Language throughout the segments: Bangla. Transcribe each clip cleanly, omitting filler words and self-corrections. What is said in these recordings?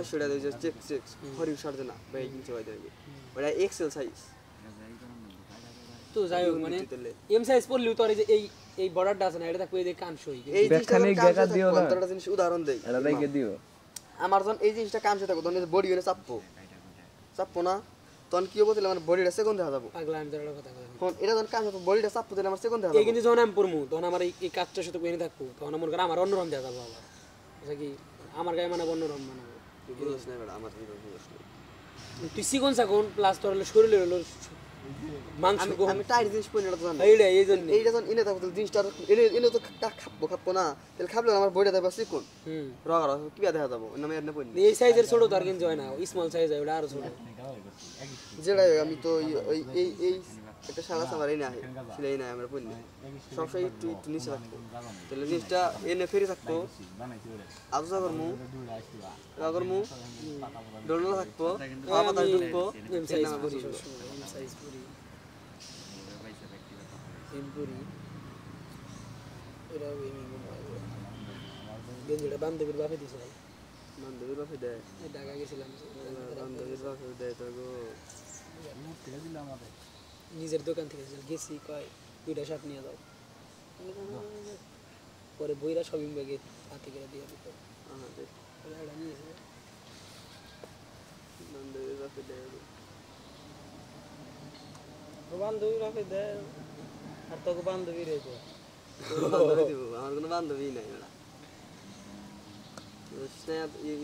500 টাকা দিয়ে চেক ফর ইউ সার্জে না ভাই কিনছে ভাই দেবে ওটা এক্সেল সাইজ তো যাই হোক মানে এম সাইজ পড়লেও তো আর এই বর্ডারটা আছে না এটা থাকবে এই কানসই এই জিনিসটা দিও না একটা জিনিস উদাহরণ দেই এটা দেখে দিও আমার যখন এই জিনিসটা কানসে থাকো তখন বডি এনে চাপবো না তখন কি হবে তাহলে আমার বডিটা সেকেন্ড দেখা যাবো পাগলা আমি তোর কথা কই কোন এটা যখন কানসে তো বডিটা চাপবো তাহলে আমার সেকেন্ড দেখা যাবে এই কিন্তু যখন আমি পড়মু তখন আমার এই কাজটার সাথে কইনে থাকবো তখন মনে করে আমার অন্যরকম দেখা যাবে আবার আচ্ছা কি আমার গায়ে মানে অন্যরকম মানে বুঝছ না বেটা আমার কি বুঝছ না তুই সিকন সাকন প্লাস তোর হলো শরীরে হলো মাংস আমি টাইট জিনিস পড়ি না তো জানো এই জন্য এইটা যখন এনে থাকবো জিনিসটা এনে তো খাবো না তাহলে খাবলে আমার বডিটা দেখবা চিকন রগা রগা কি দেখা যাবো নামে এনে পড়ি এই সাইজের ছোট তো আর কিন্তু হয় না স্মল সাইজ হয় ওটা আরো ছোট যেটা আমি তো এই একটা সারা সামার এই না সিলাই না আমরা পড়ি সবসময় একটু নিচে রাখবো তাহলে জিনিসটা এনে ফেরি থাকতো আজা করমু ডোলো থাকবো পাতা ঢুকবো এম সাইজ পুরি সবসময় এম সাইজ পুরি এম পুরি এটা গেঞ্জিটা বান্ধবীর বাপে দিছে বান্ধবীর বাপে দেয় ঢাকা গেছিলাম বান্ধবীর বাপে দেয় তো গো নিজের দোকান থেকে গেছি কয় 2টা শার্ট নিয়ে যাও পরে বইরা শপিং ব্যাগে হাতে করে দিয়ে দিত এটা নিয়েছে বান্ধবীর বাপে দেয় বান্ধবীর বাপে দেয় আর তোকে বান্ধবী রেখে আমার কোনো বান্ধবী নাই ওরা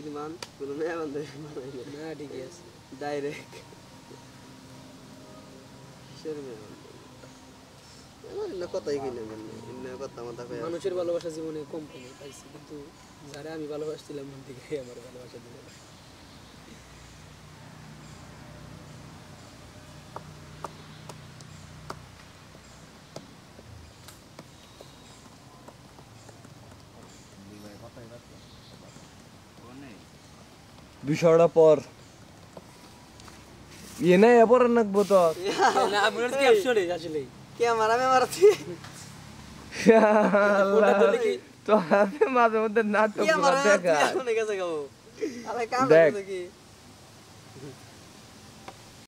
ইমান কোনো মেয়ে বান্ধবী না ঠিক আছে ডাইরেক্ট কথাই কিনে কথা মাথা মানুষের ভালোবাসা জীবনে কম পাইছি কিন্তু যারা আমি ভালোবাসছিলাম মন থেকে আমার ভালোবাসা দিল দুশোটা পর ইয়ে নাই এবার নাকবো তো না আপনার ক্যাপশনে আসলে কে মারামে মারছি তো আপনি মাঝে মধ্যে নাটক দেখা গেছে গো আরে কাম দেখ কি